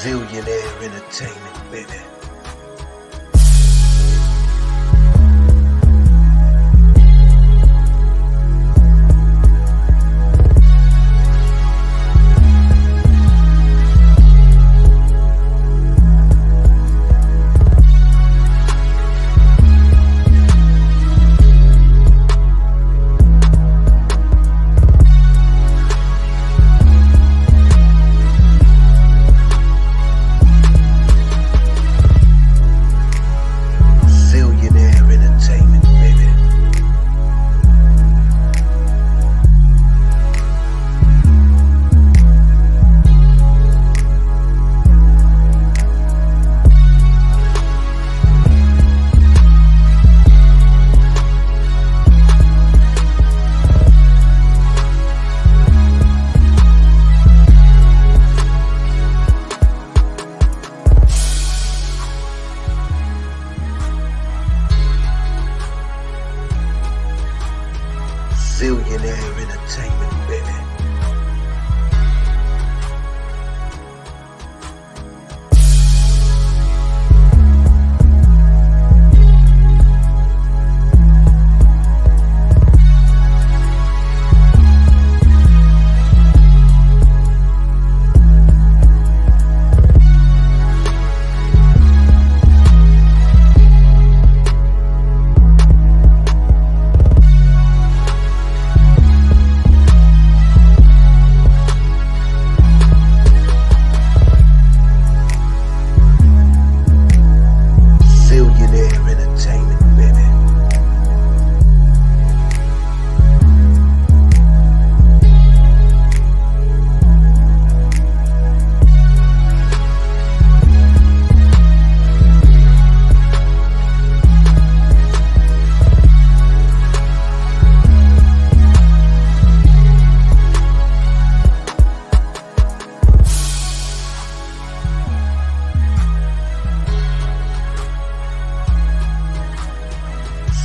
Zillionaire entertainment, baby. Zillionaire entertainment, baby.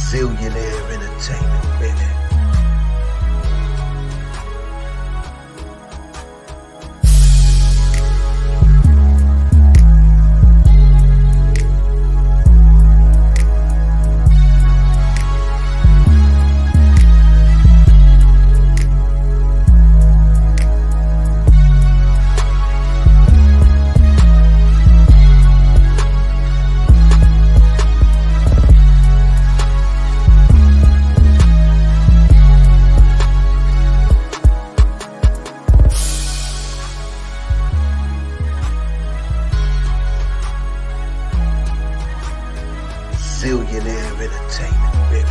Zillionaire entertainment, baby. Zillionaire entertainment, baby.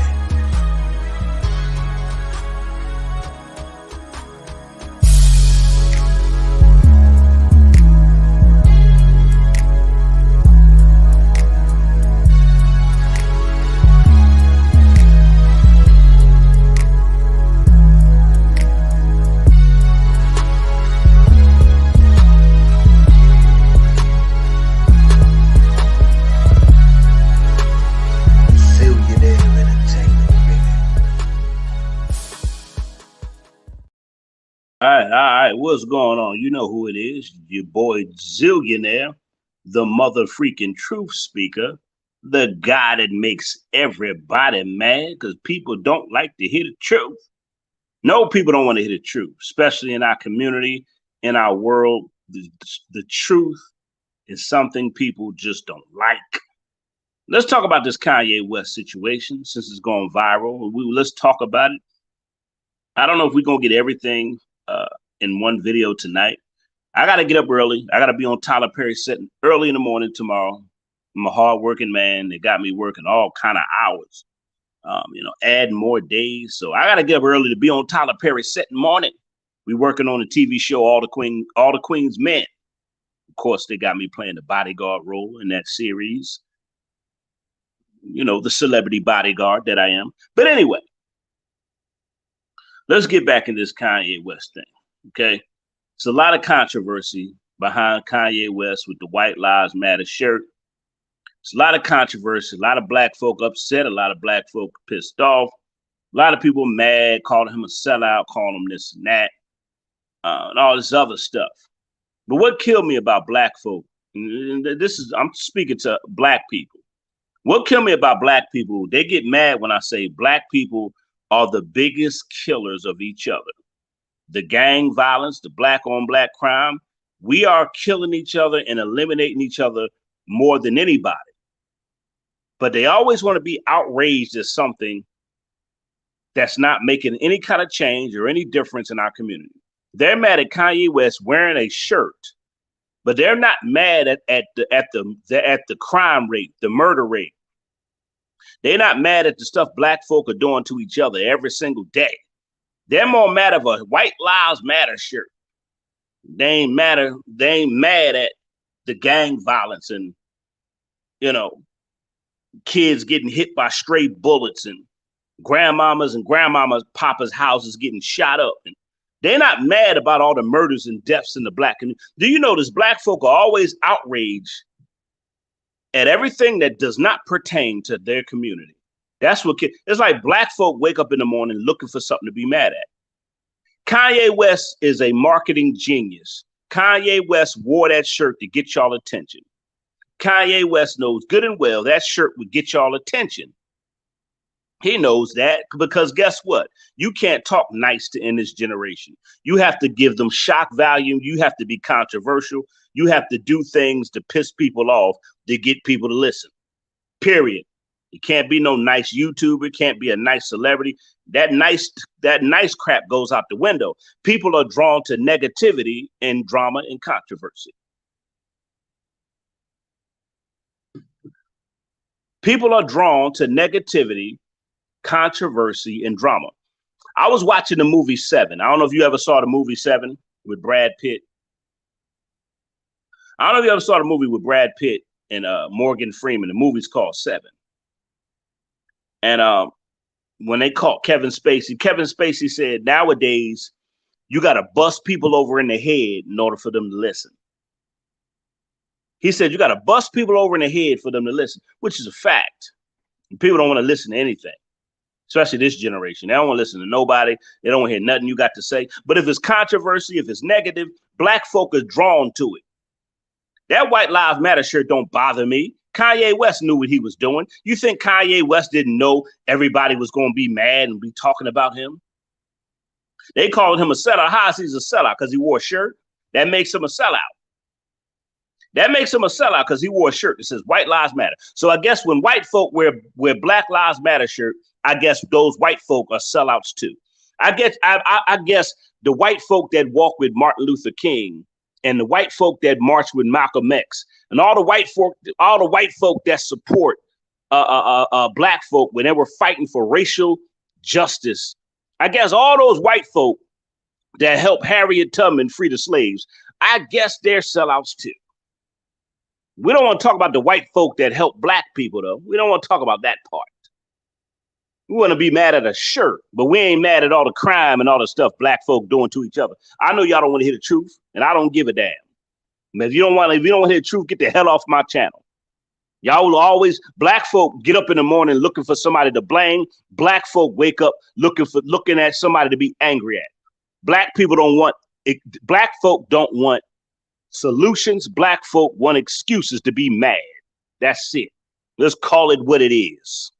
All right, what's going on? You know who it is, your boy Zillionaire, the mother freaking truth speaker, the guy that makes everybody mad because people don't like to hear the truth. No, people don't want to hear the truth, especially in our community, in our world. The truth is something people just don't like. Let's talk about this Kanye West situation since it's going viral. Let's talk about it. I don't know if we're going to get everything in one video tonight. I got to get up early. I got to be on Tyler Perry set early in the morning tomorrow. I'm a hardworking man. They got me working all kind of hours, adding more days. So I got to get up early to be on Tyler Perry set in the morning. We working on a TV show, All the Queen's Men. Of course, they got me playing the bodyguard role in that series. You know, the celebrity bodyguard that I am. But anyway, let's get back in this Kanye West thing. Okay, it's a lot of controversy behind Kanye West with the White Lives Matter shirt. It's a lot of controversy, a lot of black folk upset, a lot of black folk pissed off, a lot of people mad, calling him a sellout, calling him this and that, and all this other stuff. But what killed me about black folk I'm speaking to black people. What kill me about black people, they get mad when I say black people are the biggest killers of each other. The gang violence, the black on black crime, we are killing each other and eliminating each other more than anybody. But they always want to be outraged at something that's not making any kind of change or any difference in our community. They're mad at Kanye West wearing a shirt, but they're not mad at the crime rate, the murder rate. They're not mad at the stuff black folk are doing to each other every single day. They're more mad of a White Lives Matter shirt. They ain't mad at the gang violence and, you know, kids getting hit by stray bullets and grandmamas and papa's houses getting shot up. And they're not mad about all the murders and deaths in the black community. Do you notice black folk are always outraged at everything that does not pertain to their community? That's what it's like. Black folk wake up in the morning looking for something to be mad at. Kanye West is a marketing genius. Kanye West wore that shirt to get y'all attention. Kanye West knows good and well that shirt would get y'all attention. He knows that because guess what? You can't talk nice to in this generation. You have to give them shock value. You have to be controversial. You have to do things to piss people off to get people to listen. Period. You can't be no nice YouTuber. Can't be a nice celebrity. That nice crap goes out the window. People are drawn to negativity and drama and controversy. People are drawn to negativity, controversy, and drama. I was watching the movie Seven. I don't know if you ever saw the movie Seven with Brad Pitt. I don't know if you ever saw the movie with Brad Pitt and Morgan Freeman. The movie's called Seven. And when they caught Kevin Spacey said, nowadays, you got to bust people over in the head in order for them to listen. He said, you got to bust people over in the head for them to listen, which is a fact. People don't want to listen to anything, especially this generation. They don't want to listen to nobody. They don't want to hear nothing you got to say. But if it's controversy, if it's negative, black folk are drawn to it. That White Lives Matter shirt don't bother me. Kanye West knew what he was doing. You think Kanye West didn't know everybody was going to be mad and be talking about him? They called him a sellout. How is he a sellout? Because he wore a shirt? That makes him a sellout. That makes him a sellout because he wore a shirt that says White Lives Matter. So I guess when white folk wear Black Lives Matter shirt, I guess those white folk are sellouts too. I guess the white folk that walk with Martin Luther King and the white folk that march with Malcolm X and all the white folk that support black folk when they were fighting for racial justice. I guess all those white folk that helped Harriet Tubman free the slaves, I guess they're sellouts too. We don't want to talk about the white folk that help black people, though. We don't want to talk about that part. We want to be mad at a shirt, but we ain't mad at all the crime and all the stuff black folk doing to each other. I know y'all don't want to hear the truth, and I don't give a damn. But if you don't want to hear the truth, get the hell off my channel. Y'all will always, black folk get up in the morning looking for somebody to blame. Black folk wake up looking at somebody to be angry at. Black folk don't want solutions. Black folk want excuses to be mad. That's it. Let's call it what it is.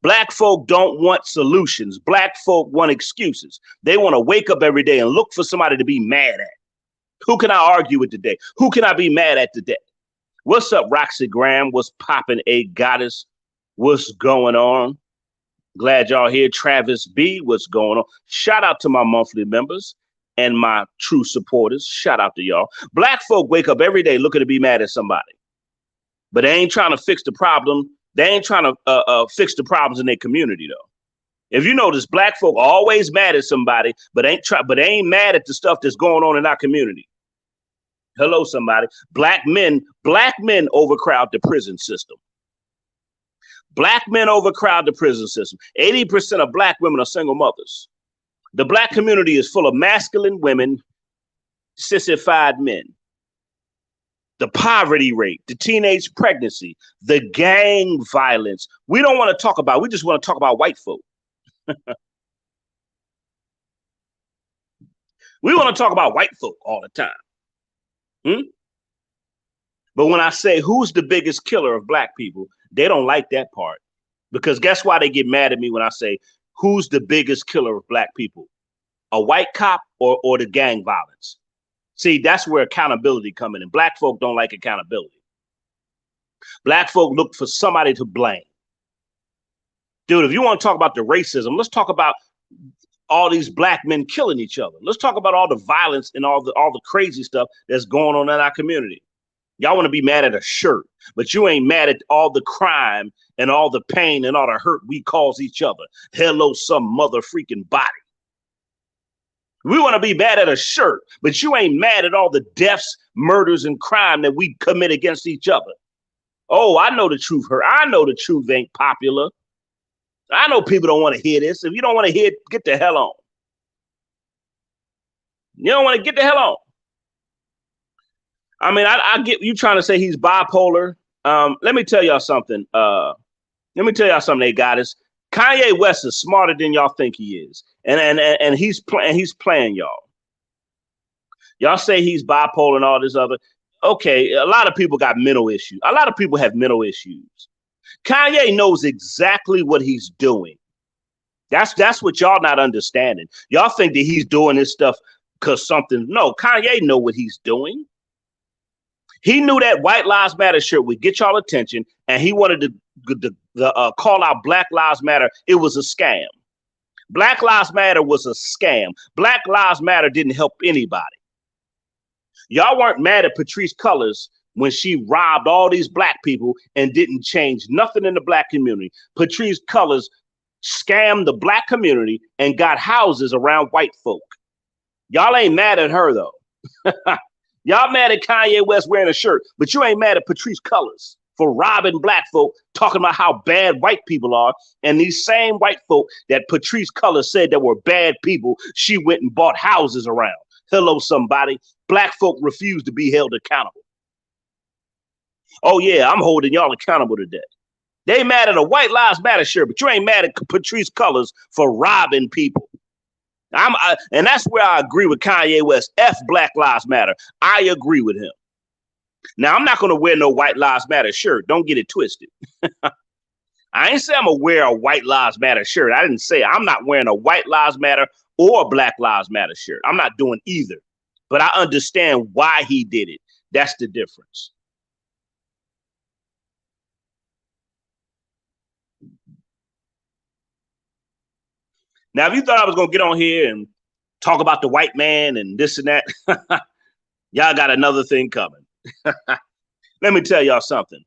Black folk don't want solutions. Black folk want excuses. They want to wake up every day and look for somebody to be mad at. Who can I argue with today? Who can I be mad at today? What's up, Roxy Graham? What's popping, a goddess? What's going on? Glad y'all here. Travis B, what's going on? Shout out to my monthly members and my true supporters. Shout out to y'all. Black folk wake up every day looking to be mad at somebody, but they ain't trying to fix the problem. They ain't trying to fix the problems in their community, though. If you notice, black folk are always mad at somebody, but they ain't mad at the stuff that's going on in our community. Hello, somebody. Black men overcrowd the prison system. Black men overcrowd the prison system. 80% of black women are single mothers. The black community is full of masculine women, sissified men. The poverty rate, the teenage pregnancy, the gang violence. We don't want to talk about, we just want to talk about white folk. We want to talk about white folk all the time. But when I say who's the biggest killer of black people, they don't like that part. Because guess why they get mad at me when I say who's the biggest killer of black people? A white cop or the gang violence? See, that's where accountability comes in. Black folk don't like accountability. Black folk look for somebody to blame. Dude, if you want to talk about the racism, let's talk about all these black men killing each other. Let's talk about all the violence and all the crazy stuff that's going on in our community. Y'all want to be mad at a shirt, but you ain't mad at all the crime and all the pain and all the hurt we cause each other. Hello, some mother freaking body. We want to be mad at a shirt, but you ain't mad at all the deaths, murders, and crime that we commit against each other. Oh, I know the truth hurt. I know the truth ain't popular. I know people don't want to hear this. If you don't want to hear it, get the hell on. You don't want to get the hell on. I mean, I get you trying to say he's bipolar. Let me tell y'all something. They got us. Kanye West is smarter than y'all think he is, and he's playing y'all. Y'all say he's bipolar and all this other. Okay, a lot of people got mental issues. A lot of people have mental issues. Kanye knows exactly what he's doing. That's what y'all not understanding. Y'all think that he's doing this stuff because something. No, Kanye know what he's doing. He knew that White Lives Matter shirt would get y'all attention, and he wanted to call out Black Lives Matter. It was a scam. Black Lives Matter was a scam. Black Lives Matter didn't help anybody. Y'all weren't mad at Patrisse Cullors when she robbed all these black people and didn't change nothing in the black community. Patrisse Cullors scammed the black community and got houses around white folk. Y'all ain't mad at her, though. Y'all mad at Kanye West wearing a shirt, but you ain't mad at Patrisse Cullors for robbing black folk, talking about how bad white people are. And these same white folk that Patrisse Cullors said that were bad people, she went and bought houses around. Hello, somebody. Black folk refuse to be held accountable. Oh, yeah, I'm holding y'all accountable today. They mad at a White Lives Matter shirt, but you ain't mad at Patrisse Cullors for robbing people. And that's where I agree with Kanye West. F Black Lives Matter. I agree with him. Now, I'm not going to wear no White Lives Matter shirt. Don't get it twisted. I ain't say I'm going to wear a White Lives Matter shirt. I didn't say I'm not wearing a White Lives Matter or a Black Lives Matter shirt. I'm not doing either. But I understand why he did it. That's the difference. Now, if you thought I was going to get on here and talk about the white man and this and that, y'all got another thing coming. Let me tell y'all something.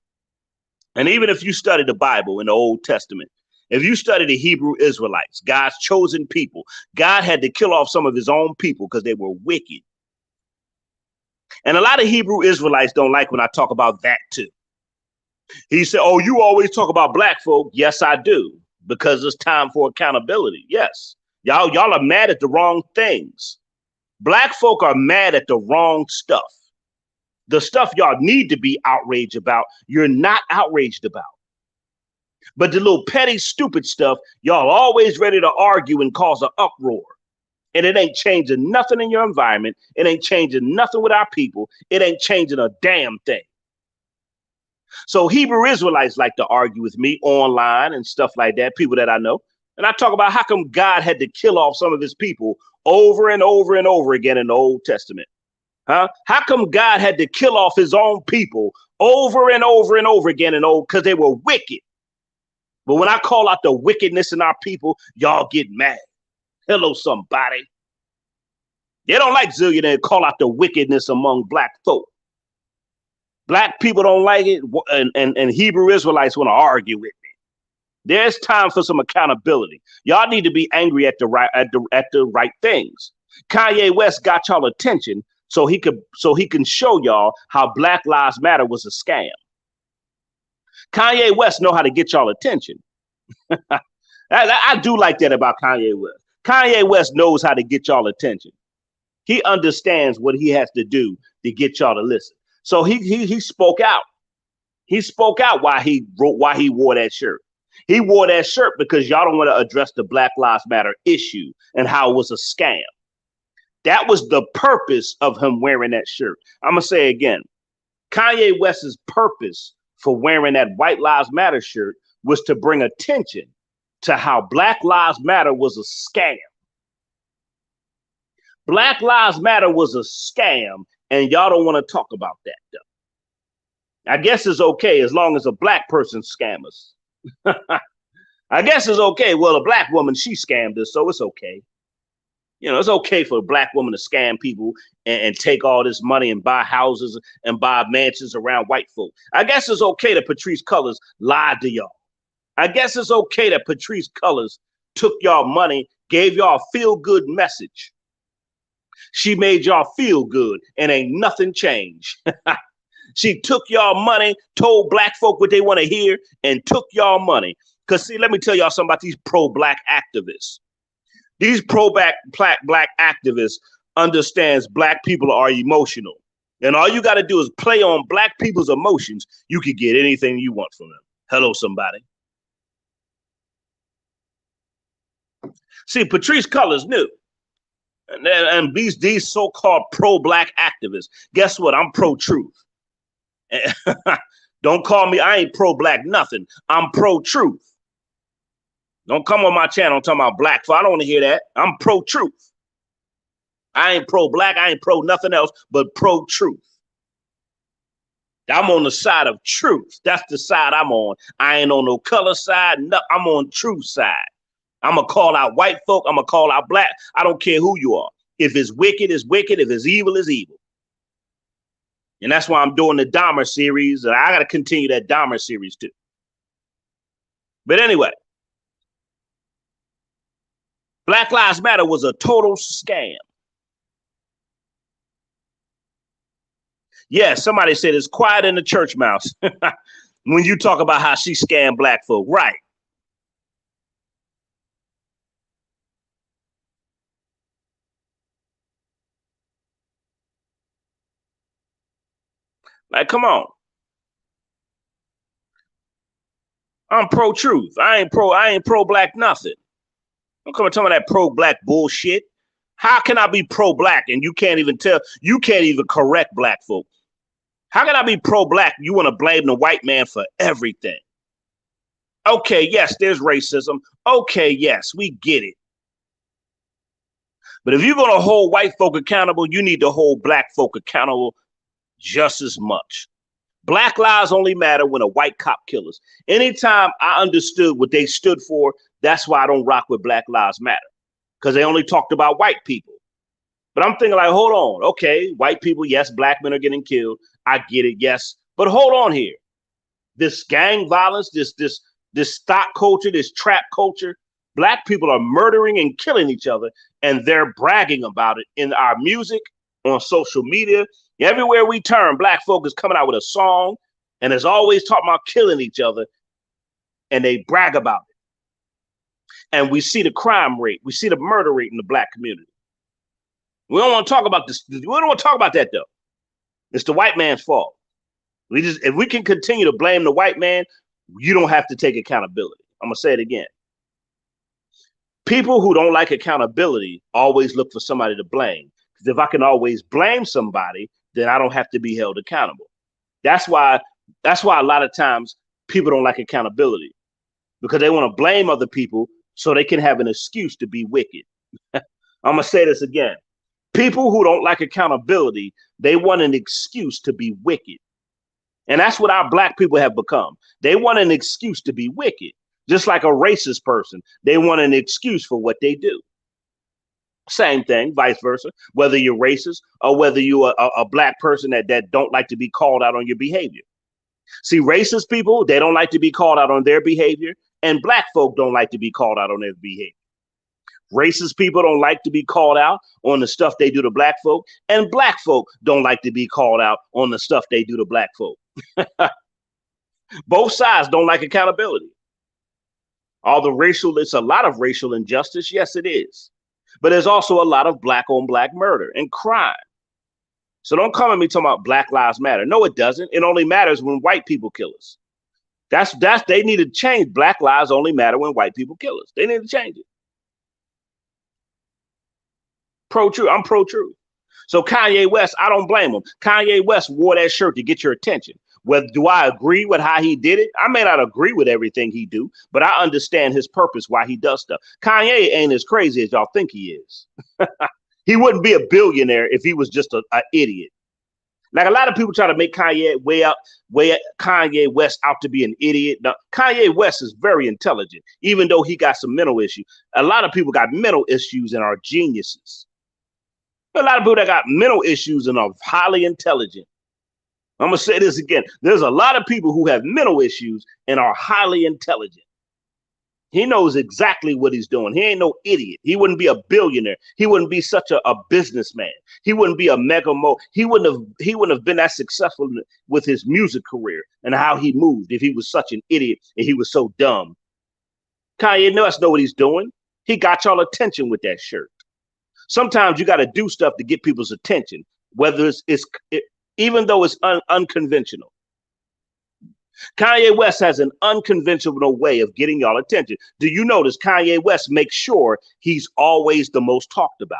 And even if you study the Bible in the Old Testament, if you study the Hebrew Israelites, God's chosen people, God had to kill off some of his own people because they were wicked. And a lot of Hebrew Israelites don't like when I talk about that too. He said, oh, you always talk about black folk. Yes, I do. Because it's time for accountability. Yes. Y'all are mad at the wrong things. Black folk are mad at the wrong stuff. The stuff y'all need to be outraged about, you're not outraged about. But the little petty, stupid stuff, y'all always ready to argue and cause an uproar. And it ain't changing nothing in your environment. It ain't changing nothing with our people. It ain't changing a damn thing. So Hebrew Israelites like to argue with me online and stuff like that, people that I know. And I talk about how come God had to kill off some of his people over and over and over again in the Old Testament. Huh? How come God had to kill off his own people over and over and over again in old because they were wicked? But when I call out the wickedness in our people, y'all get mad. Hello, somebody. They don't like zillionaire call out the wickedness among black folk. Black people don't like it, and Hebrew Israelites want to argue with me. There's time for some accountability. Y'all need to be angry at the right things. Kanye West got y'all attention so he can show y'all how Black Lives Matter was a scam. Kanye West know how to get y'all attention. I do like that about Kanye West. Kanye West knows how to get y'all attention. He understands what he has to do to get y'all to listen. So he spoke out. He spoke out why he wore that shirt. He wore that shirt because y'all don't want to address the Black Lives Matter issue and how it was a scam. That was the purpose of him wearing that shirt. I'm going to say again, Kanye West's purpose for wearing that White Lives Matter shirt was to bring attention to how Black Lives Matter was a scam. Black Lives Matter was a scam, and y'all don't want to talk about that, though. I guess it's okay as long as a black person scams us. I guess it's okay. Well, a black woman, she scammed us, so it's okay. You know, it's okay for a black woman to scam people and take all this money and buy houses and buy mansions around white folk. I guess it's okay that PATRISSE CULLORS lied to y'all. I guess it's okay that PATRISSE CULLORS took y'all money, gave y'all a feel-good message. She made y'all feel good and ain't nothing changed. She took y'all money, told black folk what they want to hear, and took y'all money. Because see, let me tell y'all something about these pro-black activists. These pro-black activists understands black people are emotional. And all you got to do is play on black people's emotions. You can get anything you want from them. Hello, somebody. See, PATRISSE CULLORS knew. And these so-called pro-black activists, guess what? I'm pro-truth. Don't call me, I ain't pro-black nothing. I'm pro-truth. Don't come on my channel talking about black. I don't want to hear that. I'm pro-truth. I ain't pro-black. I ain't pro nothing else but pro-truth. I'm on the side of truth. That's the side I'm on. I ain't on no color side. No, I'm on truth side. I'm going to call out white folk. I'm going to call out black. I don't care who you are. If it's wicked, it's wicked. If it's evil, it's evil. And that's why I'm doing the Dahmer series. And I got to continue that Dahmer series too. But anyway, Black Lives Matter was a total scam. Yeah, somebody said it's quiet in the church mouse when you talk about how she scammed black folk. Right. Like, come on. I'm pro-truth. I ain't pro-black nothing. Don't come and tell me that pro-black bullshit. How can I be pro-black and you can't even correct black folk? How can I be pro-black? You want to blame the white man for everything. Okay, yes, there's racism. Okay, yes, we get it. But if you're going to hold white folk accountable, you need to hold black folk accountable just as much. Black lives only matter when a white cop kills us. Anytime I understood what they stood for, that's why I don't rock with Black Lives Matter, because they only talked about white people. But I'm thinking like, hold on. Okay, white people, yes, black men are getting killed. I get it, yes. But hold on here. This gang violence, this stock culture, this trap culture, black people are murdering and killing each other, and they're bragging about it in our music, on social media. Everywhere we turn, black folk is coming out with a song and is always talking about killing each other, and they brag about it. And we see the crime rate, we see the murder rate in the black community. We don't want to talk about this. We don't want to talk about that though. It's the white man's fault. If we can continue to blame the white man, you don't have to take accountability. I'm gonna say it again. People who don't like accountability always look for somebody to blame. Because if I can always blame somebody, then I don't have to be held accountable. That's why a lot of times people don't like accountability, because they want to blame other people so they can have an excuse to be wicked. I'm gonna say this again. People who don't like accountability, they want an excuse to be wicked. And that's what our black people have become. They want an excuse to be wicked. Just like a racist person, they want an excuse for what they do. Same thing, vice versa, whether you're racist or whether you're a black person that don't like to be called out on your behavior. See, racist people, they don't like to be called out on their behavior, and black folk don't like to be called out on their behavior. Racist people don't like to be called out on the stuff they do to black folk, and black folk don't like to be called out on the stuff they do to black folk. Both sides don't like accountability. It's a lot of racial injustice. Yes, it is. But there's also a lot of black on black murder and crime. So don't come at me talking about Black Lives Matter. No, it doesn't. It only matters when white people kill us. They need to change. Black lives only matter when white people kill us. They need to change it. Pro-truth. I'm pro-truth. So Kanye West, I don't blame him. Kanye West wore that shirt to get your attention. Whether do I agree with how he did it? I may not agree with everything he do, but I understand his purpose why he does stuff. Kanye ain't as crazy as y'all think he is. He wouldn't be a billionaire if he was just an idiot. Like a lot of people try to make Kanye West out to be an idiot. Now, Kanye West is very intelligent, even though he got some mental issues. A lot of people got mental issues and are geniuses. A lot of people that got mental issues and are highly intelligent. I'm gonna say this again. There's a lot of people who have mental issues and are highly intelligent. He knows exactly what he's doing. He ain't no idiot. He wouldn't be a billionaire. He wouldn't be such a businessman. He wouldn't be a he wouldn't have been that successful with his music career and how he moved if he was such an idiot and he was so dumb. Kanye West know what he's doing. He got y'all attention with that shirt. Sometimes you got to do stuff to get people's attention, whether even though it's unconventional. Kanye West has an unconventional way of getting y'all attention. Do you notice Kanye West makes sure he's always the most talked about?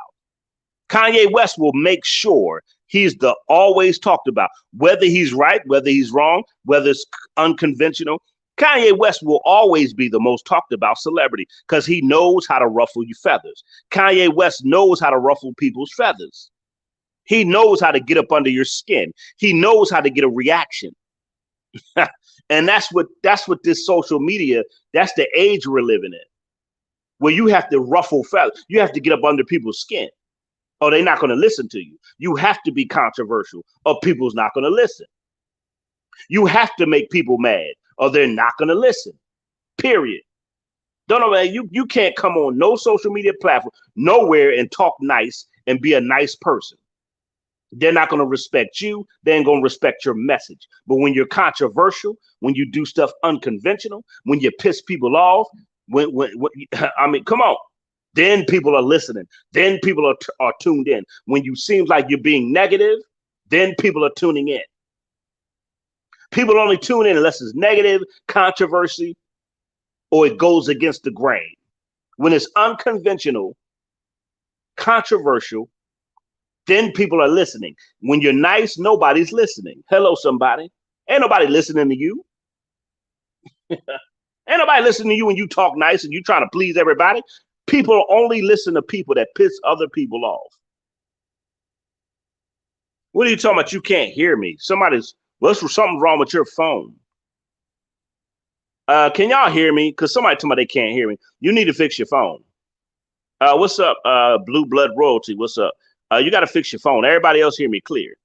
Kanye West will make sure he's the always talked about, whether he's right, whether he's wrong, whether it's unconventional. Kanye West will always be the most talked about celebrity because he knows how to ruffle your feathers. Kanye West knows how to ruffle people's feathers. He knows how to get up under your skin. He knows how to get a reaction. And that's what this social media, that's the age we're living in, where you have to ruffle feathers. You have to get up under people's skin, or they're not going to listen to you. You have to be controversial, or people's not going to listen. You have to make people mad, or they're not going to listen. Period. Don't know, man. You can't come on no social media platform, nowhere, and talk nice and be a nice person. They're not going to respect you. They ain't going to respect your message. But when you're controversial, when you do stuff unconventional, when you piss people off, I mean, come on. Then people are listening. Then people are tuned in. When you seem like you're being negative, then people are tuning in. People only tune in unless it's negative, controversy, or it goes against the grain. When it's unconventional, controversial, then people are listening. When you're nice, nobody's listening. Hello, somebody. Ain't nobody listening to you. Ain't nobody listening to you when you talk nice and you trying to please everybody. People only listen to people that piss other people off. What are you talking about? You can't hear me. Something's wrong with your phone. Can y'all hear me? Because somebody told me they can't hear me. You need to fix your phone. What's up, Blue Blood Royalty? What's up? You got to fix your phone. Everybody else hear me clear.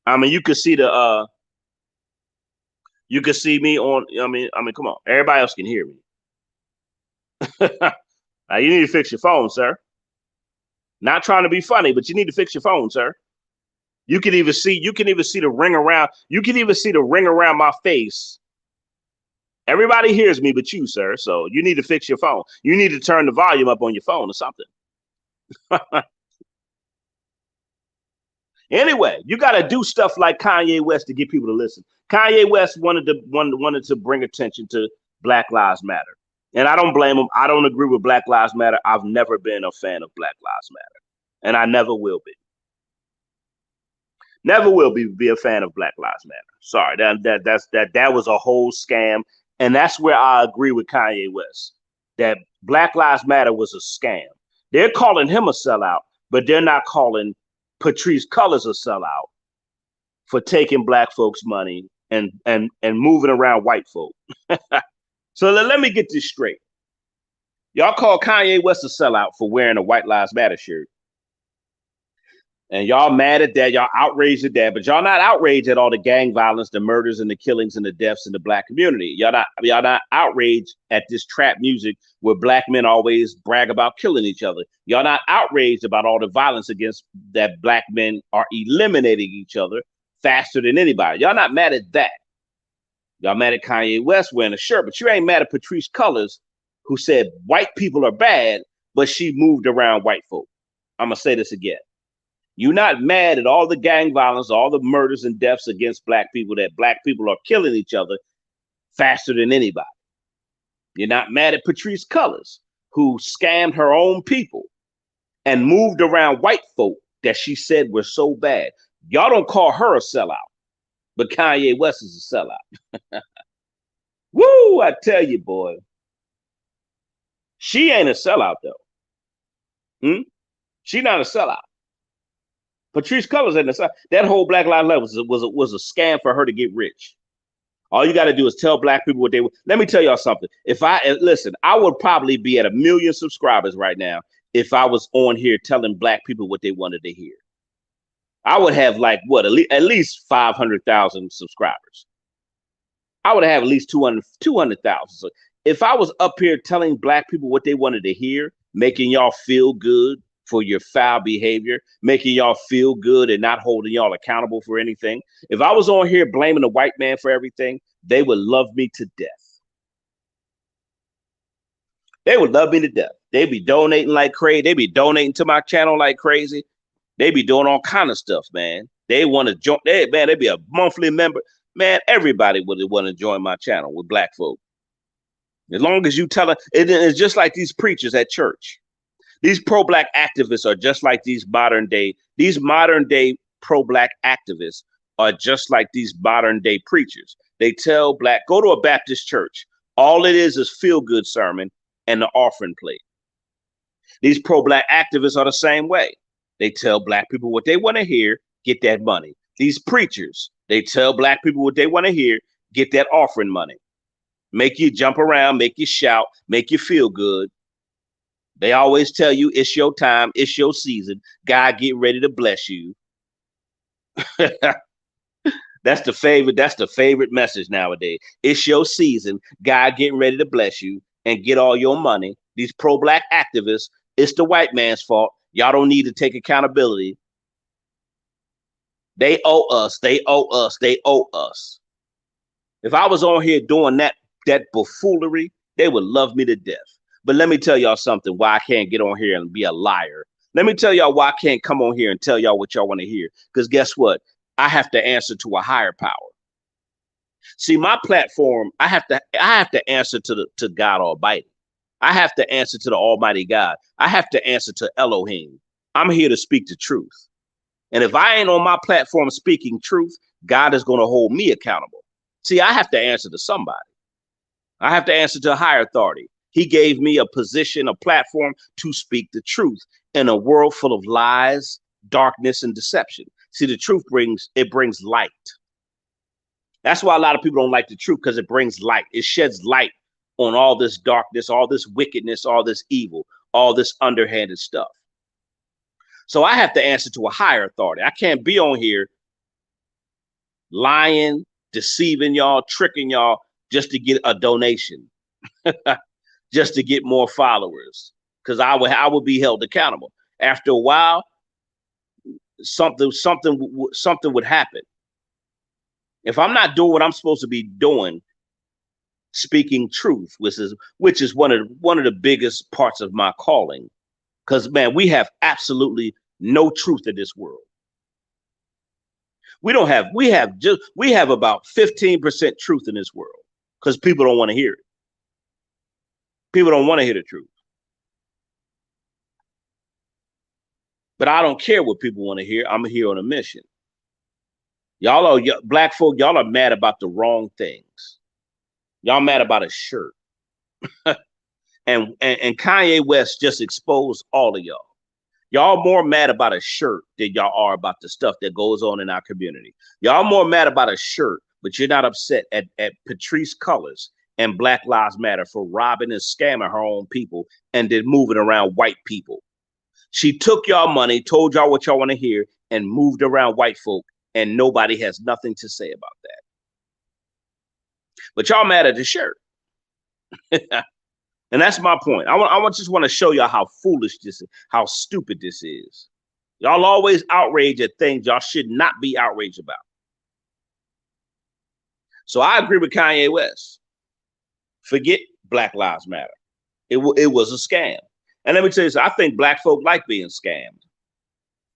I mean, you can see you can see me on. I mean, come on. Everybody else can hear me. You need to fix your phone, sir. Not trying to be funny, but you need to fix your phone, sir. You can even see the ring around. You can even see the ring around my face. Everybody hears me, but you, sir. So you need to fix your phone. You need to turn the volume up on your phone or something. Anyway, you got to do stuff like Kanye West to get people to listen. Kanye West wanted to bring attention to Black Lives Matter. And I don't blame him. I don't agree with Black Lives Matter. I've never been a fan of Black Lives Matter. And I never will be. Never will be a fan of Black Lives Matter. Sorry, that was a whole scam. And that's where I agree with Kanye West. That Black Lives Matter was a scam. They're calling him a sellout, but they're not calling PATRISSE CULLORS a sellout for taking black folks' money and moving around white folk. So let me get this straight. Y'all call Kanye West a sellout for wearing a White Lives Matter shirt. And y'all mad at that, y'all outraged at that, but y'all not outraged at all the gang violence, the murders and the killings and the deaths in the black community. Y'all not outraged at this trap music where black men always brag about killing each other. Y'all not outraged about all the violence against that black men are eliminating each other faster than anybody. Y'all not mad at that. Y'all mad at Kanye West wearing a shirt, but you ain't mad at PATRISSE CULLORS, who said white people are bad, but she moved around white folk. I'm gonna say this again. You're not mad at all the gang violence, all the murders and deaths against black people, that black people are killing each other faster than anybody. You're not mad at PATRISSE CULLORS, who scammed her own people and moved around white folk that she said were so bad. Y'all don't call her a sellout, but Kanye West is a sellout. Woo! I tell you, boy, she ain't a sellout though. She not a sellout. Patrisse Cullors ain't a sellout. That whole Black Lives Matter was a scam for her to get rich. All you got to do is tell black people what they want. Let me tell y'all something. If I listen, I would probably be at 1 million subscribers right now if I was on here telling black people what they wanted to hear. I would have like what, at least 500,000 subscribers. I would have at least 200,000. So if I was up here telling black people what they wanted to hear, making y'all feel good for your foul behavior, making y'all feel good and not holding y'all accountable for anything. If I was on here blaming the white man for everything, they would love me to death. They would love me to death. They'd be donating like crazy. They'd be donating to my channel like crazy. They'd be doing all kind of stuff, man. They want to join. They'd be a monthly member. Man, everybody would want to join my channel with black folk. As long as you tell them, it's just like these preachers at church. These pro-black activists are just like these modern day pro-black activists are just like these modern day preachers. They tell black, go to a Baptist church. All it is feel-good sermon and the offering plate. These pro-black activists are the same way. They tell black people what they want to hear, get that money. These preachers, they tell black people what they want to hear, get that offering money. Make you jump around, make you shout, make you feel good. They always tell you it's your time, it's your season. God get ready to bless you. That's the favorite message nowadays. It's your season. God getting ready to bless you and get all your money. These pro-black activists, it's the white man's fault. Y'all don't need to take accountability. They owe us. They owe us. They owe us. If I was on here doing that buffoonery, they would love me to death. But let me tell y'all something, why I can't get on here and be a liar. Let me tell y'all why I can't come on here and tell y'all what y'all want to hear. Because guess what? I have to answer to a higher power. See, my platform, I have to answer to God Almighty. I have to answer to the Almighty God. I have to answer to Elohim. I'm here to speak the truth. And if I ain't on my platform speaking truth, God is going to hold me accountable. See, I have to answer to somebody. I have to answer to a higher authority. He gave me a position, a platform to speak the truth in a world full of lies, darkness, and deception. See, the truth brings light. That's why a lot of people don't like the truth, because it brings light. It sheds light on all this darkness, all this wickedness, all this evil, all this underhanded stuff. So I have to answer to a higher authority. I can't be on here lying, deceiving y'all, tricking y'all just to get a donation. Just to get more followers, because I would be held accountable. After a while, something would happen. If I'm not doing what I'm supposed to be doing, speaking truth, which is one of the biggest parts of my calling, because man, we have absolutely no truth in this world. We have about 15% truth in this world, because people don't want to hear it. People don't want to hear the truth. But I don't care what people want to hear. I'm here on a mission. Black folk, y'all are mad about the wrong things. Y'all mad about a shirt. and Kanye West just exposed all of y'all. Y'all more mad about a shirt than y'all are about the stuff that goes on in our community. Y'all more mad about a shirt, but you're not upset at PATRISSE Cullors and Black Lives Matter for robbing and scamming her own people and then moving around white people. She took y'all money, told y'all what y'all want to hear, and moved around white folk, and nobody has nothing to say about that. But y'all mad at the shirt. And that's my point. I just want to show y'all how foolish this is, how stupid this is. Y'all always outrage at things y'all should not be outraged about. So I agree with Kanye West. Forget Black Lives Matter. It was a scam. And let me tell you something, I think black folk like being scammed.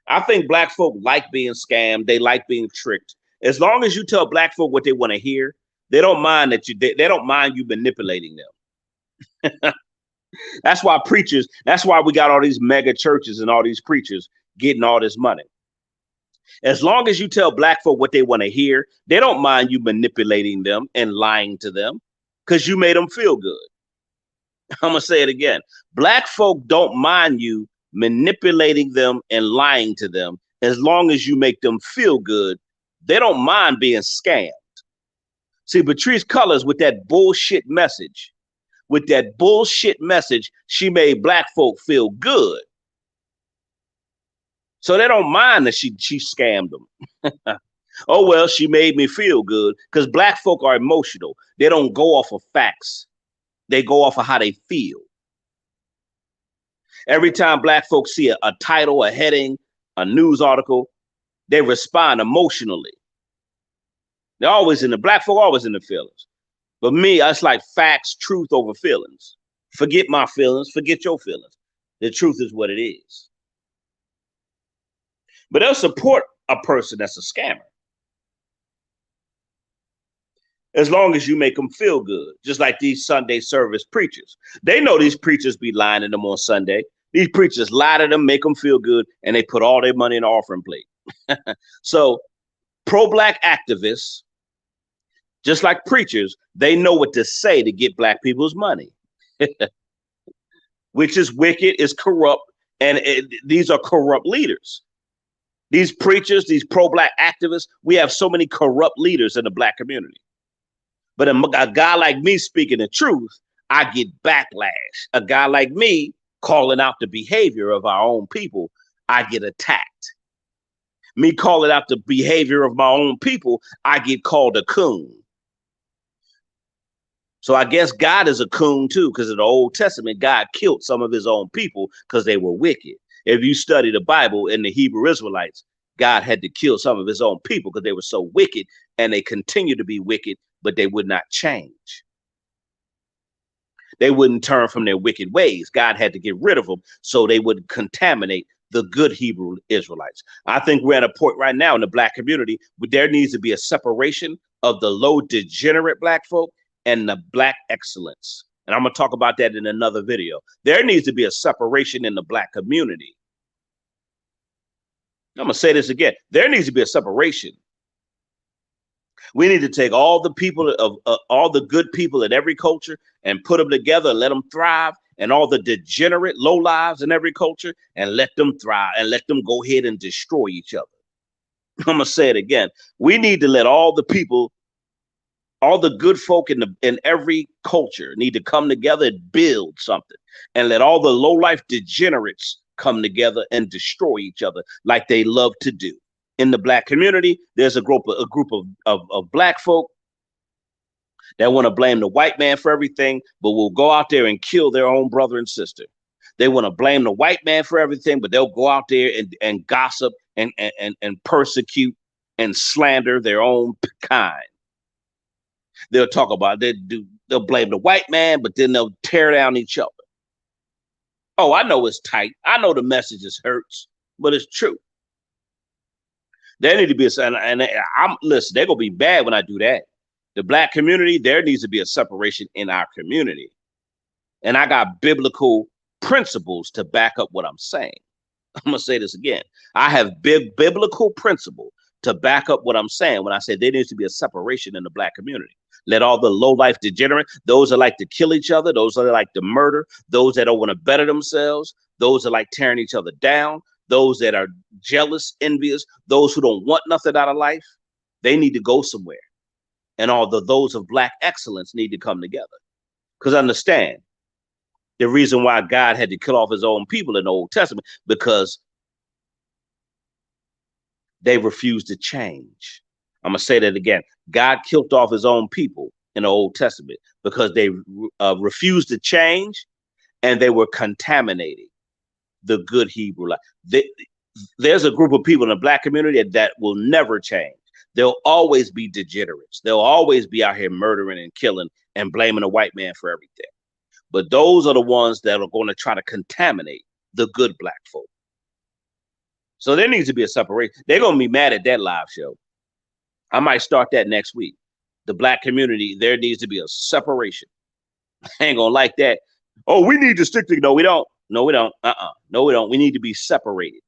I think black folk like being scammed. They like being tricked. As long as you tell black folk what they want to hear, they don't mind they don't mind you manipulating them. That's why we got all these mega churches and all these preachers. getting all this money. As long as you tell black folk what they want to hear, they don't mind you manipulating them and lying to them because you made them feel good. I'm going to say it again. Black folk don't mind you manipulating them and lying to them as long as you make them feel good. They don't mind being scammed. See, PATRISSE CULLORS with that bullshit message, she made black folk feel good. So they don't mind that she scammed them. Oh, well, she made me feel good, because black folk are emotional. They don't go off of facts. They go off of how they feel. Every time black folks see a title, a heading, a news article, they respond emotionally. They're always black folk always in the feelings. But me, it's like facts, truth over feelings. Forget my feelings, forget your feelings. The truth is what it is. But they'll support a person that's a scammer, as long as you make them feel good. Just like these Sunday service preachers. They know these preachers be lying to them on Sunday. These preachers lie to them, make them feel good, and they put all their money in the offering plate. So pro-black activists, just like preachers, they know what to say to get black people's money, which is wicked, is corrupt, and these are corrupt leaders. These preachers, these pro-black activists, we have so many corrupt leaders in the black community. But a guy like me speaking the truth, I get backlash. A guy like me calling out the behavior of our own people, I get attacked. Me calling out the behavior of my own people, I get called a coon. So I guess God is a coon too, because in the Old Testament, God killed some of his own people because they were wicked. If you study the Bible and the Hebrew Israelites, God had to kill some of his own people because they were so wicked, and they continue to be wicked, but they would not change. They wouldn't turn from their wicked ways. God had to get rid of them so they wouldn't contaminate the good Hebrew Israelites. I think we're at a point right now in the black community where there needs to be a separation of the low degenerate black folk and the black excellence. And I'm going to talk about that in another video. There needs to be a separation in the black community. I'm going to say this again. There needs to be a separation. We need to take all the people of all the good people in every culture and put them together and let them thrive, and all the degenerate low lives in every culture and let them thrive and let them go ahead and destroy each other. I'm going to say it again. We need to let all the people, all the good folk in every culture need to come together and build something, and let all the low life degenerates come together and destroy each other like they love to do. In the black community, there's a group of black folk that want to blame the white man for everything, but will go out there and kill their own brother and sister. They want to blame the white man for everything, but they'll go out there and gossip and persecute and slander their own kind. They'll talk about they'll blame the white man, but then they'll tear down each other. Oh, I know it's tight. I know the message hurts, but it's true. There need to be listen, they're gonna be bad when I do that. The black community, there needs to be a separation in our community. And I got biblical principles to back up what I'm saying. I'm gonna say this again. I have biblical principle to back up what I'm saying when I say there needs to be a separation in the black community. Let all the low life degenerate, those that like to kill each other, those that like to murder, those that don't want to better themselves, those that like tearing each other down, those that are jealous, envious, those who don't want nothing out of life, they need to go somewhere. And those of black excellence need to come together. Because understand, the reason why God had to kill off his own people in the Old Testament, because they refused to change. I'm going to say that again. God killed off his own people in the Old Testament because they refused to change, and they were contaminating the good Hebrew life. There's a group of people in the black community that will never change. They'll always be degenerates. They'll always be out here murdering and killing and blaming a white man for everything. But those are the ones that are going to try to contaminate the good black folk. So there needs to be a separation. They're going to be mad at that live show. I might start that next week. The black community, there needs to be a separation. I ain't going to like that. Oh, we need to stick together. No, we don't. No, we don't. No, we don't. We need to be separated.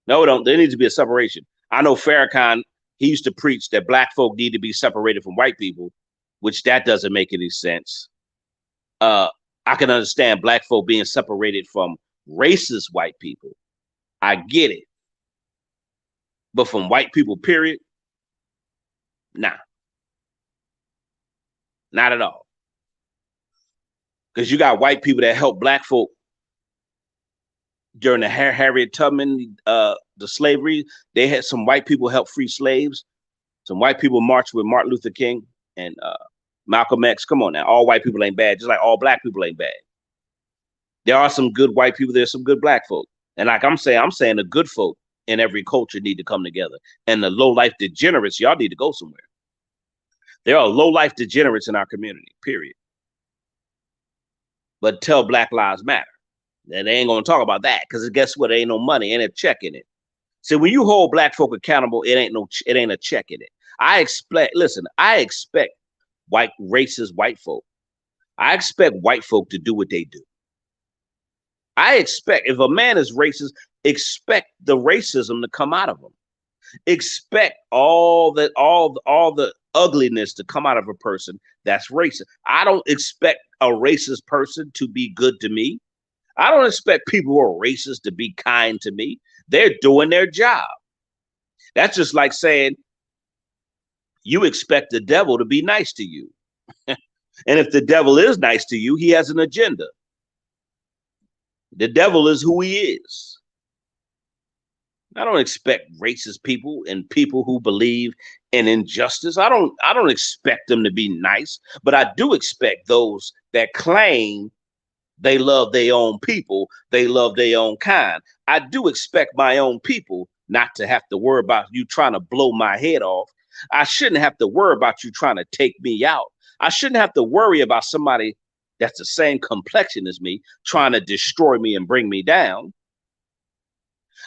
No, it don't. There needs to be a separation. I know Farrakhan, he used to preach that black folk need to be separated from white people, which that doesn't make any sense. Uh, I can understand black folk being separated from racist white people. I get it. But from white people, period, nah, not at all. Because you got white people that help black folk during the Harriet Tubman, the slavery. They had some white people help free slaves. Some white people marched with Martin Luther King and Malcolm X. Come on now, all white people ain't bad, just like all black people ain't bad. There are some good white people. There's some good black folk, and like I'm saying the good folk in every culture need to come together, and the low life degenerates, y'all need to go somewhere. There are low life degenerates in our community. Period. But tell Black Lives Matter. And they ain't gonna talk about that because guess what? There ain't no money, ain't a check in it. See, when you hold black folk accountable, it ain't a check in it. I expect white racist white folk. I expect white folk to do what they do. I expect if a man is racist, expect the racism to come out of him. Expect all the ugliness to come out of a person that's racist. I don't expect a racist person to be good to me. I don't expect people who are racist to be kind to me. They're doing their job. That's just like saying you expect the devil to be nice to you. And if the devil is nice to you, he has an agenda. The devil is who he is. I don't expect racist people and people who believe in injustice. I don't expect them to be nice, but I do expect those that claim they love their own people, they love their own kind. I do expect my own people not to have to worry about you trying to blow my head off. I shouldn't have to worry about you trying to take me out. I shouldn't have to worry about somebody that's the same complexion as me trying to destroy me and bring me down.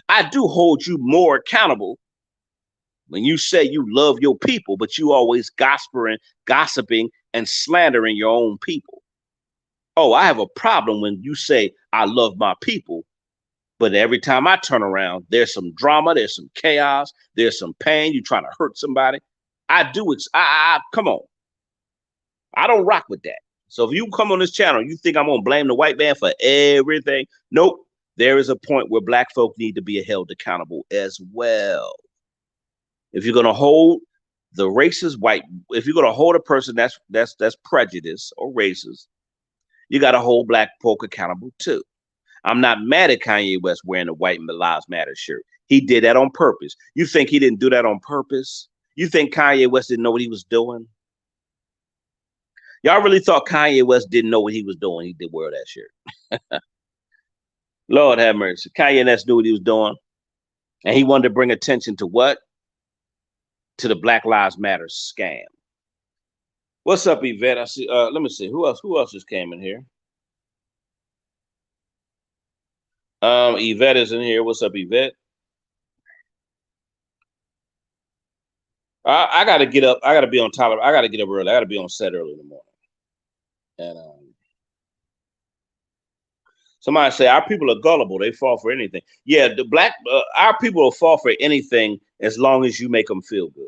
I do hold you more accountable when you say you love your people, but you always gossiping and slandering your own people. Oh, I have a problem when you say I love my people, but every time I turn around, there's some drama, there's some chaos, there's some pain. You trying to hurt somebody. Come on. I don't rock with that. So if you come on this channel, you think I'm gonna blame the white man for everything? Nope. There is a point where black folk need to be held accountable as well. If you're gonna hold the racist white, if you're gonna hold a person that's prejudiced or racist, you got to hold black folk accountable too. I'm not mad at Kanye West wearing a white Lives Matter shirt. He did that on purpose. You think he didn't do that on purpose? You think Kanye West didn't know what he was doing? Y'all really thought Kanye West didn't know what he was doing? He did wear that shirt. Lord have mercy. Kanye West knew what he was doing. And he wanted to bring attention to what? To the Black Lives Matter scam. What's up, Yvette? I see. Let me see. Who else just came in here? Yvette is in here. What's up, Yvette? I gotta get up. I gotta be on top of. I gotta get up early. I gotta be on set early in the morning. And somebody say our people are gullible. They fall for anything. Yeah, our people will fall for anything as long as you make them feel good.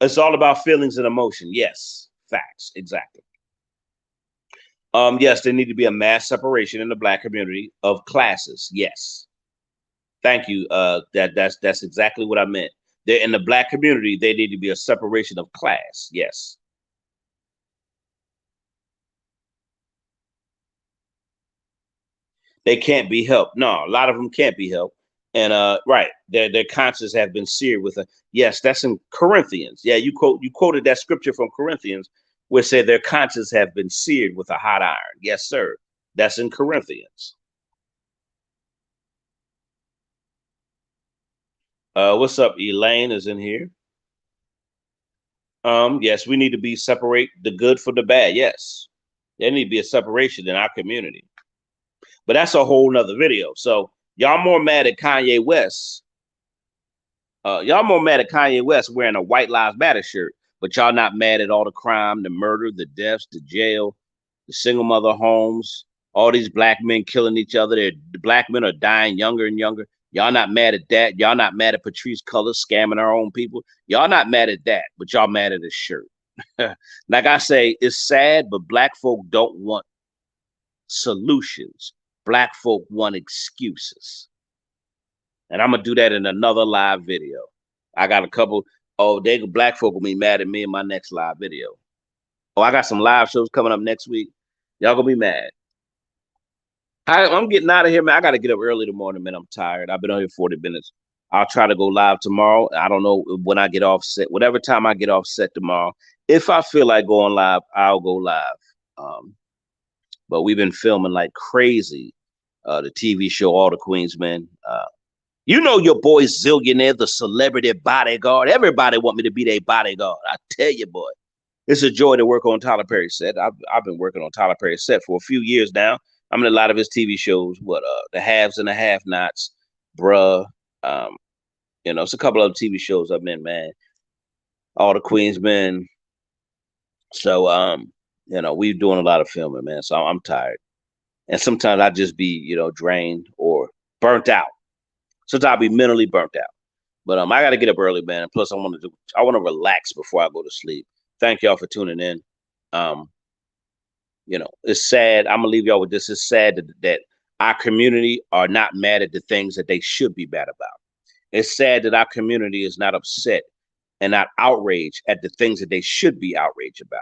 It's all about feelings and emotion. Yes, facts, exactly. Yes, there need to be a mass separation in the black community of classes. Yes, thank you. That's exactly what I meant. They're in the black community. They need to be a separation of class. Yes. They can't be helped. No, a lot of them can't be helped. And right, their conscience have been seared with a yes. That's in Corinthians. Yeah, you quoted that scripture from Corinthians, where it said their conscience have been seared with a hot iron. Yes, sir. That's in Corinthians. What's up? Elaine is in here. Yes, we need to separate the good from the bad. Yes, there need to be a separation in our community. But that's a whole nother video. So y'all more mad at Kanye West. Y'all more mad at Kanye West wearing a White Lives Matter shirt, but y'all not mad at all the crime, the murder, the deaths, the jail, the single mother homes, all these black men killing each other. The black men are dying younger and younger. Y'all not mad at that. Y'all not mad at Patrice Cullors scamming our own people. Y'all not mad at that, but y'all mad at his shirt. Like I say, it's sad, but black folk don't want solutions. Black folk want excuses. And I'm gonna do that in another live video. I got a couple. Oh, black folk will be mad at me in my next live video. Oh, I got some live shows coming up next week. Y'all gonna be mad. I'm getting out of here, man. I gotta get up early in the morning, man. I'm tired. I've been on here 40 minutes. I'll try to go live tomorrow. I don't know when I get off set. Whatever time I get off set tomorrow. If I feel like going live, I'll go live. But we've been filming like crazy. The TV show, All the Queens Men. You know your boy Zillionaire, the celebrity bodyguard. Everybody want me to be their bodyguard. I tell you, boy. It's a joy to work on Tyler Perry's set. I've been working on Tyler Perry's set for a few years now. I'm in a lot of his TV shows. The Haves and the Have-Nots, Bruh. It's a couple of TV shows I'm in, man. All the Queens Men. So, we're doing a lot of filming, man. So I'm tired. And sometimes I just be, drained or burnt out. Sometimes I'll be mentally burnt out. But I got to get up early, man. Plus, I want to relax before I go to sleep. Thank y'all for tuning in. It's sad. I'm gonna leave y'all with this. It's sad that our community are not mad at the things that they should be mad about. It's sad that our community is not upset and not outraged at the things that they should be outraged about.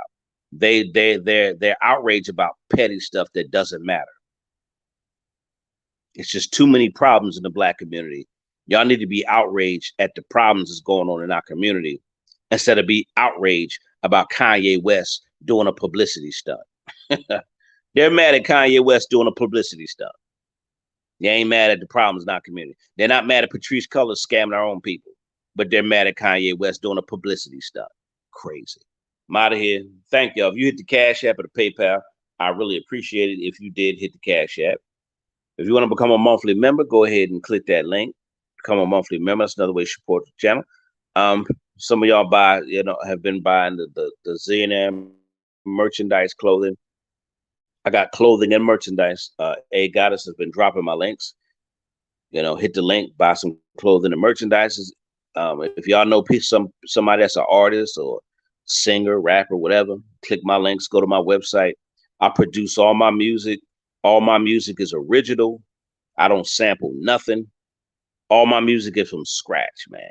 They're outraged about petty stuff that doesn't matter. It's just too many problems in the black community. Y'all need to be outraged at the problems that's going on in our community instead of be outraged about Kanye West doing a publicity stunt. They're mad at Kanye West doing a publicity stunt. They ain't mad at the problems in our community. They're not mad at Patrisse Cullors scamming our own people, but they're mad at Kanye West doing a publicity stunt. Crazy. I'm out of here. Thank y'all. If you hit the Cash App or the PayPal, I really appreciate it if you did hit the Cash App. If you want to become a monthly member, go ahead and click that link. Become a monthly member. That's another way to support the channel. Some of y'all have been buying the ZNM merchandise, clothing. I got clothing and merchandise. A Goddess has been dropping my links. Hit the link, buy some clothing and merchandise. If y'all know somebody that's an artist or singer, rapper, whatever, click my links, go to my website. I produce all my music. All my music is original. I don't sample nothing. All my music is from scratch, man.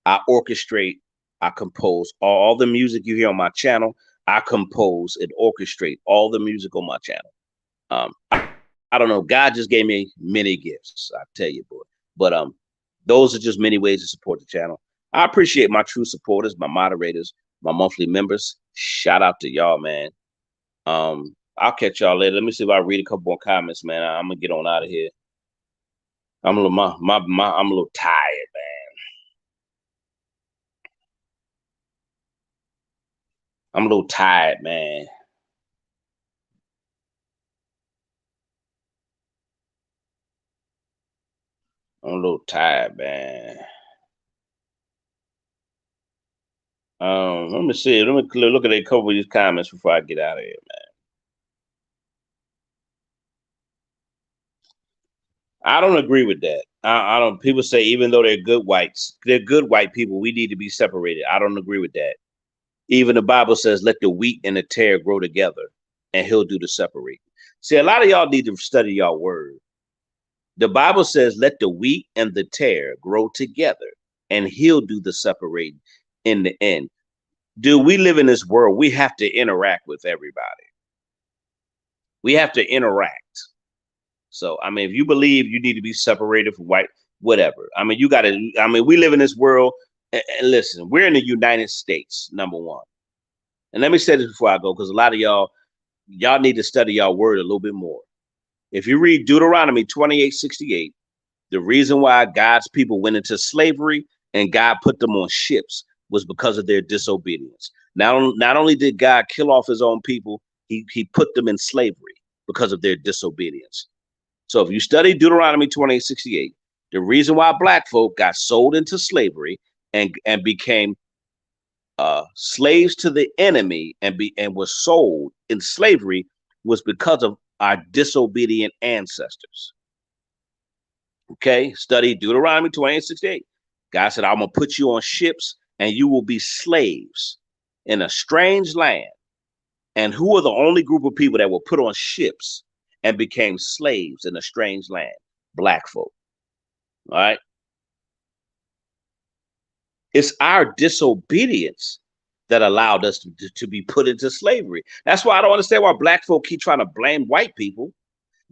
I orchestrate, I compose all the music you hear on my channel. I compose and orchestrate all the music on my channel. I don't know. God just gave me many gifts. I tell you, boy. But those are just many ways to support the channel. I appreciate my true supporters, my moderators, my monthly members. Shout out to y'all, man. I'll catch y'all later. Let me see if I read a couple more comments, man. I'm gonna get on out of here. I'm a little tired, man. I'm a little tired, man. I'm a little tired, man. Let me see. Let me look at a couple of these comments before I get out of here, man. I don't agree with that. I don't. People say even though they're good whites, they're good white people. We need to be separated. I don't agree with that. Even the Bible says, "Let the wheat and the tare grow together, and He'll do the separating." See, a lot of y'all need to study y'all word. The Bible says, "Let the wheat and the tare grow together, and He'll do the separating." In the end, do we live in this world? We have to interact with everybody. We have to interact. So, I mean, if you believe you need to be separated from white, whatever. I mean, we live in this world. And listen, we're in the United States, number one. And let me say this before I go, because a lot of y'all need to study y'all word a little bit more. If you read Deuteronomy 28:68, the reason why God's people went into slavery and God put them on ships was because of their disobedience. Not only did God kill off his own people, he put them in slavery because of their disobedience. So if you study Deuteronomy 28:68, the reason why black folk got sold into slavery and became slaves to the enemy and was sold in slavery was because of our disobedient ancestors. Okay, study Deuteronomy 28:68. God said, I'm gonna put you on ships and you will be slaves in a strange land. And who are the only group of people that were put on ships and became slaves in a strange land? Black folk. All right. It's our disobedience that allowed us to be put into slavery. That's why I don't understand why black folk keep trying to blame white people.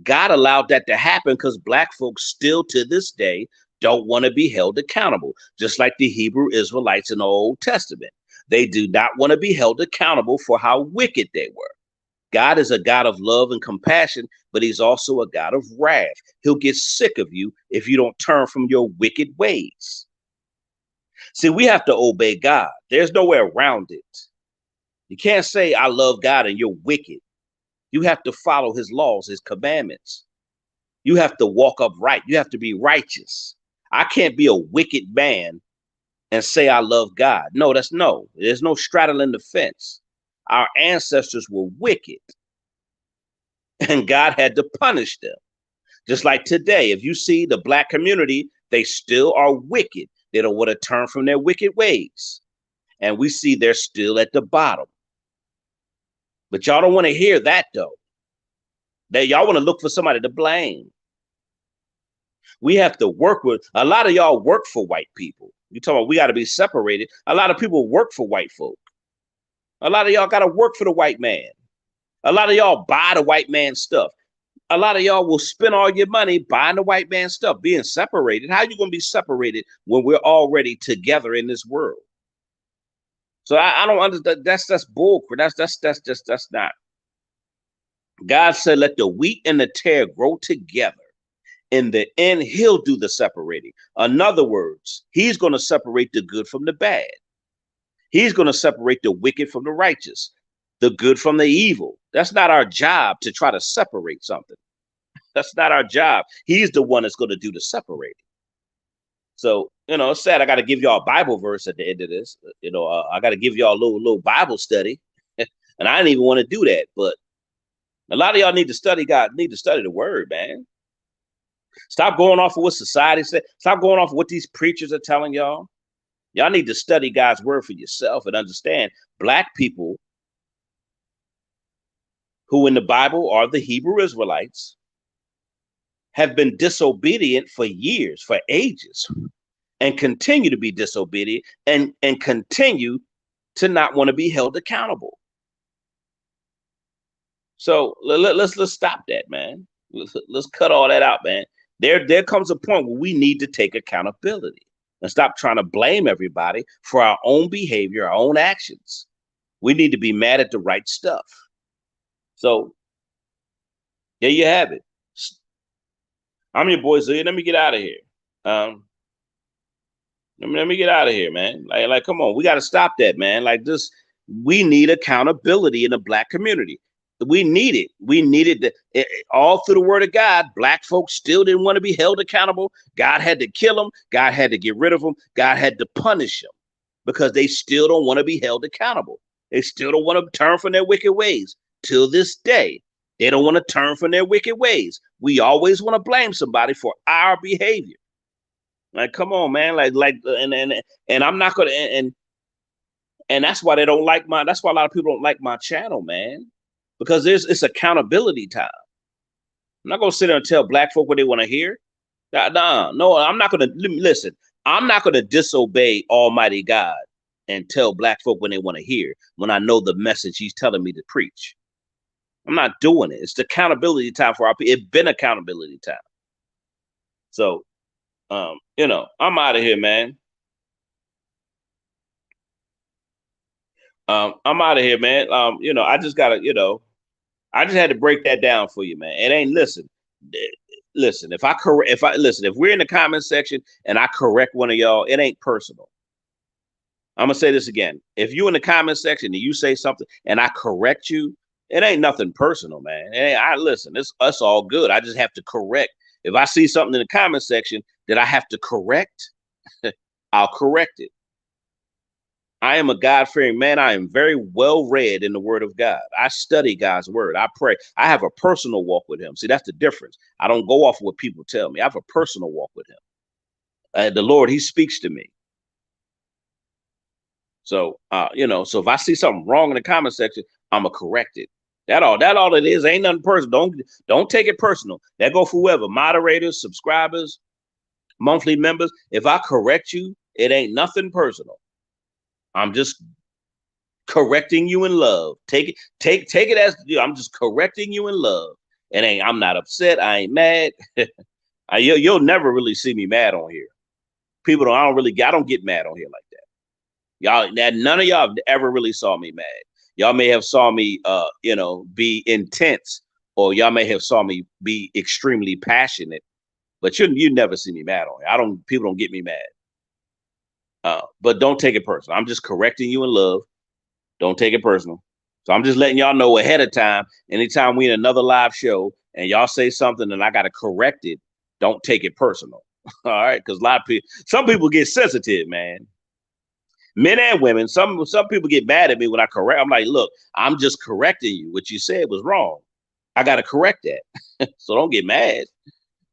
God allowed that to happen because black folks still to this day don't want to be held accountable, just like the Hebrew Israelites in the Old Testament. They do not want to be held accountable for how wicked they were. God is a God of love and compassion, but he's also a God of wrath. He'll get sick of you if you don't turn from your wicked ways. See, we have to obey God. There's no way around it. You can't say, I love God and you're wicked. You have to follow his laws, his commandments. You have to walk upright. You have to be righteous. I can't be a wicked man and say I love God. No, there's no straddling the fence. Our ancestors were wicked and God had to punish them. Just like today, if you see the black community, they still are wicked. They don't want to turn from their wicked ways. And we see they're still at the bottom. But y'all don't want to hear that though. Y'all want to look for somebody to blame. We have to work with, a lot of y'all work for white people. You talking about we got to be separated. A lot of people work for white folk. A lot of y'all got to work for the white man. A lot of y'all buy the white man stuff. A lot of y'all will spend all your money buying the white man stuff, being separated. How you going to be separated when we're already together in this world? So I don't understand. That's bull. That's not. God said, let the wheat and the tare grow together. In the end, he'll do the separating. In other words, he's going to separate the good from the bad. He's going to separate the wicked from the righteous, the good from the evil. That's not our job to try to separate something. That's not our job. He's the one that's going to do the separating. So, it's sad. I got to give y'all a Bible verse at the end of this. I got to give y'all a little Bible study. And I didn't even want to do that. But a lot of y'all need to study God, need to study the word, man. Stop going off of what society said. Stop going off of what these preachers are telling y'all. Y'all need to study God's word for yourself and understand black people who in the Bible are the Hebrew Israelites have been disobedient for years, for ages, and continue to be disobedient and continue to not want to be held accountable. So let's stop that, man. Let's cut all that out, man. There comes a point where we need to take accountability and stop trying to blame everybody for our own behavior, our own actions. We need to be mad at the right stuff. So there you have it. I'm your boy Zillion. Let me get out of here. Let me get out of here, man. Like, come on, we got to stop that, man. Like this, we need accountability in the black community. We need it. We needed all through the word of God. Black folks still didn't want to be held accountable. God had to kill them. God had to get rid of them. God had to punish them because they still don't want to be held accountable. They still don't want to turn from their wicked ways. Till this day, they don't want to turn from their wicked ways. We always want to blame somebody for our behavior. Like, come on, man. And I'm not gonna and that's why they don't like that's why a lot of people don't like my channel, man. Because it's accountability time. I'm not gonna sit there and tell black folk what they want to hear. No, I'm not gonna listen. I'm not gonna disobey Almighty God and tell black folk when they want to hear when I know the message He's telling me to preach. I'm not doing it. It's the accountability time for our people. It's been accountability time. So, I'm out of here, man. I'm out of here, man. I just gotta, I just had to break that down for you, man. It ain't listen. If we're in the comment section and I correct one of y'all, it ain't personal. I'm gonna say this again. If you in the comment section and you say something and I correct you, it ain't nothing personal, man. It's us all good. I just have to correct. If I see something in the comment section that I have to correct, I'll correct it. I am a God-fearing man. I am very well read in the word of God. I study God's word. I pray. I have a personal walk with him. See, that's the difference. I don't go off what people tell me. I have a personal walk with him. The Lord, he speaks to me. So, so if I see something wrong in the comment section, I'm going to correct it. That all it is. Ain't nothing personal. Don't take it personal. That go for whoever, moderators, subscribers, monthly members. If I correct you, it ain't nothing personal. I'm just correcting you in love. Take it as I'm just correcting you in love. I'm not upset. I ain't mad. You'll never really see me mad on here. I don't get mad on here like that. None of y'all ever really saw me mad. Y'all may have saw me, be intense, or y'all may have saw me be extremely passionate, but you never see me mad on here. People don't get me mad. But don't take it personal. I'm just correcting you in love. Don't take it personal. So I'm just letting y'all know ahead of time. Anytime we in another live show and y'all say something and I got to correct it, don't take it personal. All right, because some people get sensitive, man. Men and women. Some people get mad at me when I correct. I'm like, look, I'm just correcting you. What you said was wrong. I got to correct that. So don't get mad.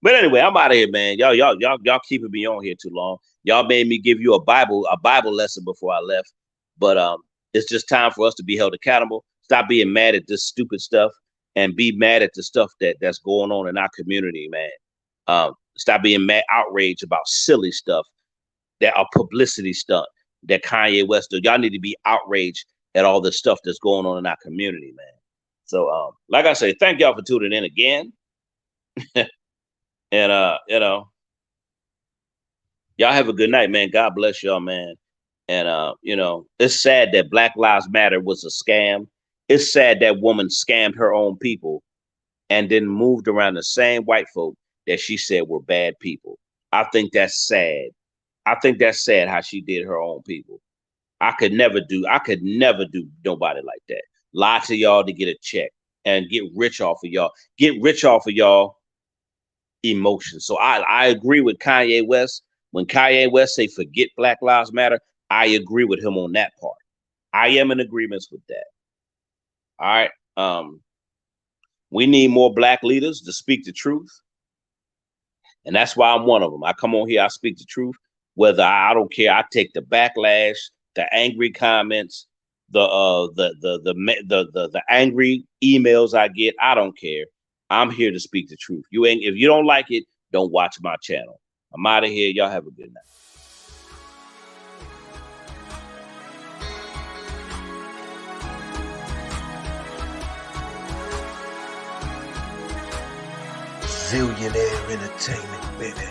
But anyway, I'm out of here, man. Y'all keeping me on here too long. Y'all made me give you a Bible lesson before I left. But it's just time for us to be held accountable. Stop being mad at this stupid stuff and be mad at the stuff that's going on in our community, man. Stop being mad, outraged about silly stuff, that are publicity stunt that Kanye West did. Y'all need to be outraged at all the stuff that's going on in our community, man. So, like I say, thank y'all for tuning in again. And y'all have a good night, man. God bless y'all, man. And it's sad that Black Lives Matter was a scam. It's sad that woman scammed her own people and then moved around the same white folk that she said were bad people. I think that's sad. I think that's sad how she did her own people. I could never do nobody like that. Lie to y'all to get a check and get rich off of y'all. Get rich off of y'all emotions. So I agree with Kanye West. When Kanye West say forget Black Lives Matter, I agree with him on that part. I am in agreement with that. All right. We need more black leaders to speak the truth. And that's why I'm one of them. I come on here, I speak the truth. Whether I don't care, I take the backlash, the angry comments, the angry emails I get. I don't care. I'm here to speak the truth. If you don't like it, don't watch my channel. I'm out of here. Y'all have a good night. Zillionaire Entertainment, baby.